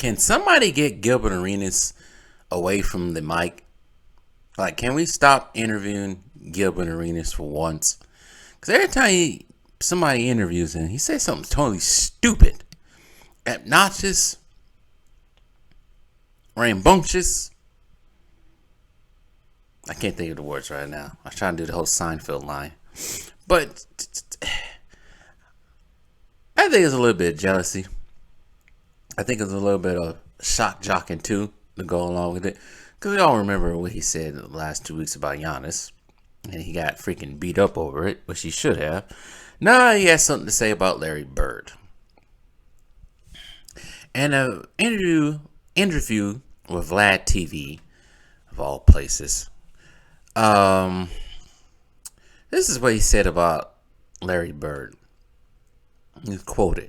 Can somebody get Gilbert Arenas away from the mic? Like, can we stop interviewing Gilbert Arenas for once? Because every time somebody interviews him, he says something totally stupid, obnoxious, rambunctious. I can't think of the words right now. I was trying to do the whole Seinfeld line. But I think it's a little bit of jealousy. I think it's a little bit of shock jocking too to go along with it. Because we all remember what he said in the last 2 weeks about Giannis. And he got freaking beat up over it, which he should have. Now he has something to say about Larry Bird. And an interview with Vlad TV, of all places. This is what he said about Larry Bird. He's quoted.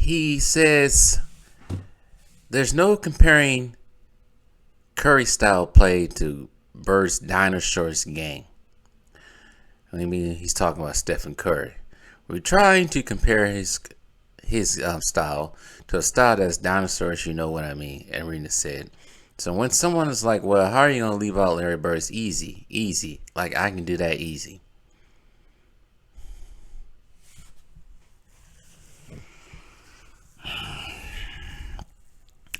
He says, "There's no comparing Curry's style play to Bird's dinosaur's game." I mean, he's talking about Stephen Curry. We're trying to compare his style to a style that's dinosaurs. You know what I mean? Arena said. So when someone is like, "Well, how are you gonna leave out Larry Bird's easy? Like I can do that easy."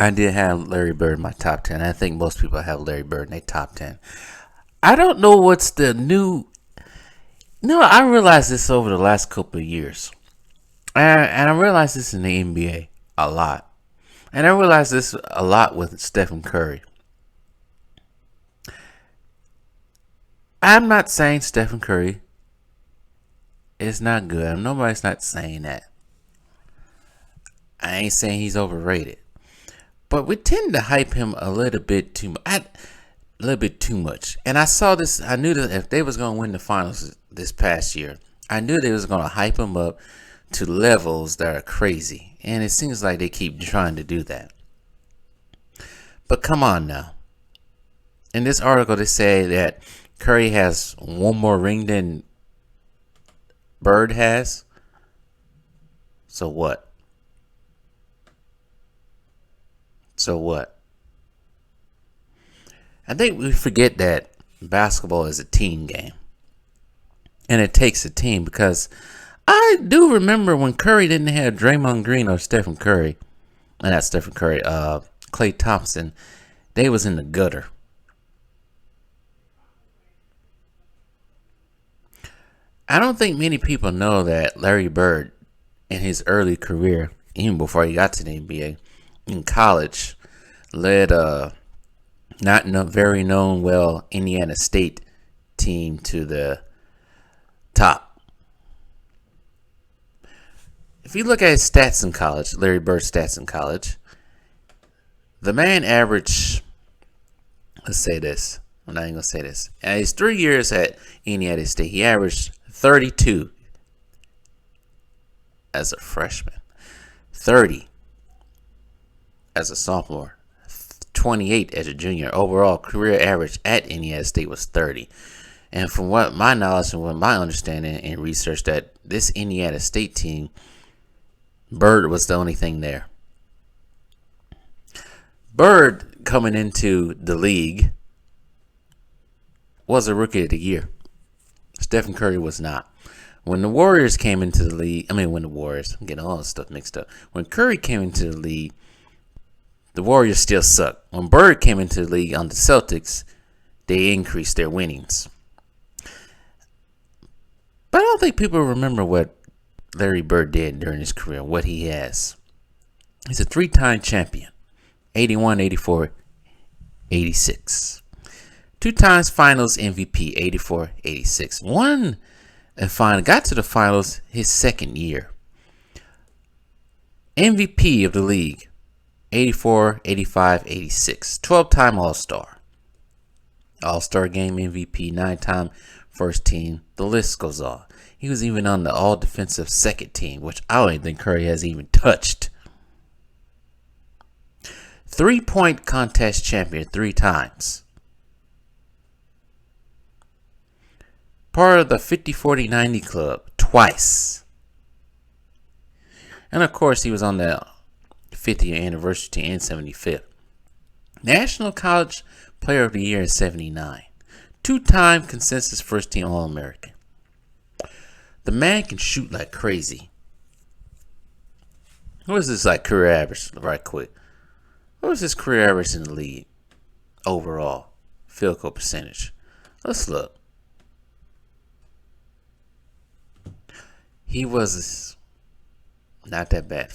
I did have Larry Bird in my top 10. I think most people have Larry Bird in their top 10. I don't know what's the new. No, I realized this over the last couple of years. And I realized this in the NBA a lot. And I realized this a lot with Stephen Curry. I'm not saying Stephen Curry is not good. Nobody's not saying that. I ain't saying he's overrated. But we tend to hype him a little bit too much. And I saw this. I knew that if they was going to win the finals this past year, I knew they was going to hype him up to levels that are crazy. And it seems like they keep trying to do that. But come on now. In this article, they say that Curry has one more ring than Bird has. So what? I think we forget that basketball is a team game. And it takes a team because I do remember when Curry didn't have Draymond Green or Stephen Curry. And not Stephen Curry, Klay Thompson. They was in the gutter. I don't think many people know that Larry Bird, in his early career, even before he got to the NBA, in college, led a very known Indiana State team to the top. If you look at his stats in college, Larry Bird's stats in college, the man averaged, let's say this, I'm not even going to say this. In his 3 years at Indiana State, he averaged 32 as a freshman, 30 as a sophomore, 28 as a junior. Overall career average at Indiana State was 30. And from what my knowledge and what my understanding and research, that this Indiana State team, Bird was the only thing there. Bird coming into the league was a rookie of the year. Stephen Curry was not. When the Warriors came into the league, I'm getting all this stuff mixed up. When Curry came into the league, the Warriors still suck. When Bird came into the league on the Celtics, they increased their winnings. But I don't think people remember what Larry Bird did during his career, what he has. He's a 3-time champion, 81, 84, 86. 2 times finals MVP, 84, 86. Got to the finals his second year. MVP of the league, 84, 85, 86. 12-time All-Star. All-Star Game MVP, 9-time first team. The list goes on. He was even on the all-defensive second team, which I don't even think Curry has even touched. 3-point contest champion 3 times. Part of the 50-40-90 club twice. And of course, he was on the 50th anniversary team in 75th. National College Player of the Year in 79. Two-time consensus first-team All-American. The man can shoot like crazy. What is this like career average? Right quick. What was his career average in the league overall? Field goal percentage. Let's look. He was not that bad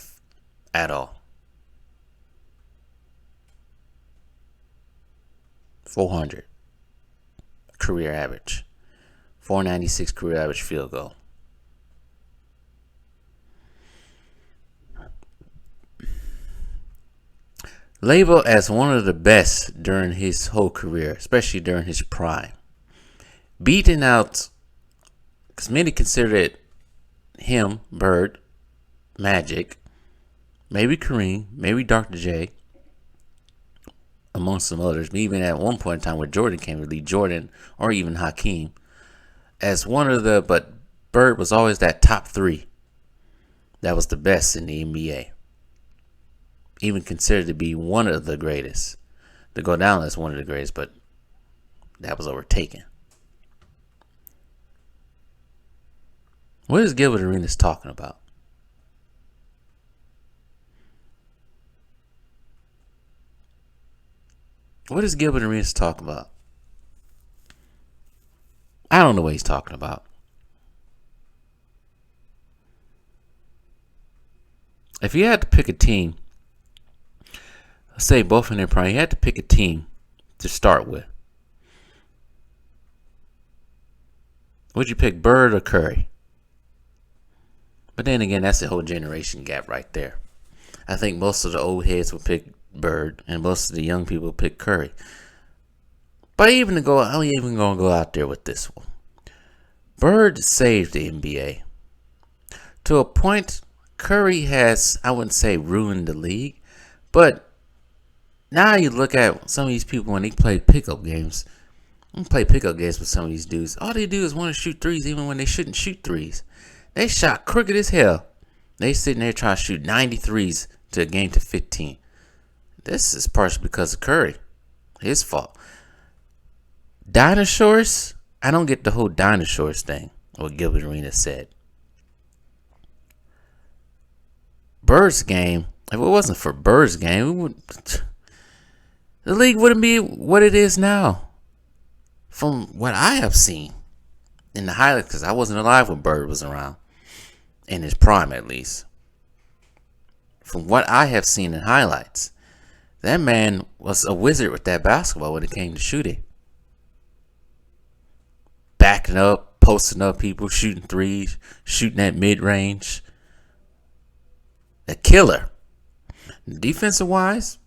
at all. 400 career average. 496 career average field goal. Labeled as one of the best during his whole career, especially during his prime. Beating out, because many consider it him, Bird, Magic, maybe Kareem, maybe Dr. J, amongst some others. Even at one point in time where Jordan came to lead, Jordan or even Hakeem, as one of the, but Bird was always that top three that was the best in the NBA. Even considered to be one of the greatest. To go down as one of the greatest, but that was overtaken. What is Gilbert Arenas talking about? What is Gilbert Arenas talking about? I don't know what he's talking about. If you had to pick a team, let's say both in their prime, you had to pick a team to start with. Would you pick Bird or Curry? But then again, that's a whole generation gap right there. I think most of the old heads will pick Bird, and most of the young people will pick Curry. But I'm even gonna go out there with this one. Bird saved the NBA. To a point, Curry has, I wouldn't say ruined the league, but now you look at some of these people when they play pickup games. When they play pickup games with some of these dudes, all they do is want to shoot threes even when they shouldn't shoot threes. They shot crooked as hell. They sitting there trying to shoot 93s to a game to 15. This is partially because of Curry. His fault. Dinosaurs? I don't get the whole dinosaurs thing, what Gilbert Arenas said. Bird's game, if it wasn't for Bird's game, the league wouldn't be what it is now. From what I have seen in the highlights, because I wasn't alive when Bird was around. In his prime, at least. From what I have seen in highlights, that man was a wizard with that basketball when it came to shooting. Backing up, posting up people, shooting threes, shooting at mid-range. A killer. Defensive wise,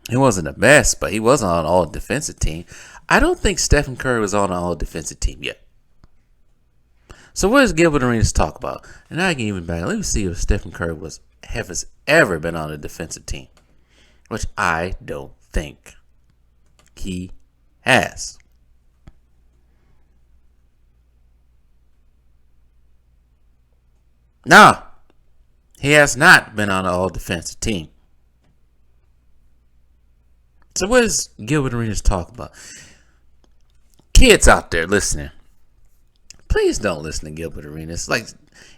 he wasn't the best, but he wasn't on an all-defensive team. I don't think Stephen Curry was on an all-defensive team yet. So what does Gilbert Arenas talk about? And I can even back. Let me see if Stephen Curry has ever been on a defensive team, which I don't think he has. No, he has not been on an all-defensive team. So what does Gilbert Arenas talk about? Kids out there listening, please don't listen to Gilbert Arenas. Like,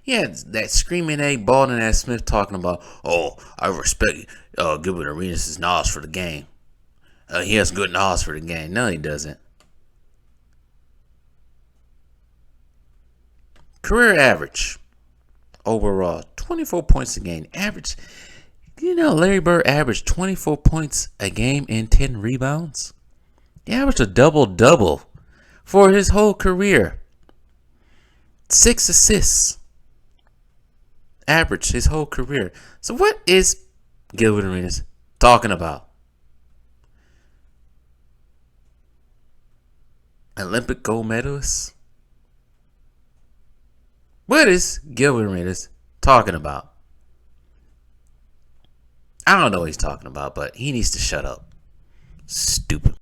yeah, that screaming A, balding ass Smith talking about, oh, I respect Gilbert Arenas' knowledge for the game. He has good knowledge for the game. No, he doesn't. Career average overall, 24 points a game. Average, you know, Larry Bird averaged 24 points a game and 10 rebounds. He averaged a double-double for his whole career. 6 assists. Average his whole career. So what is Gilbert Arenas talking about? Olympic gold medalist? What is Gilbert Arenas talking about? I don't know what he's talking about, but he needs to shut up. Stupid.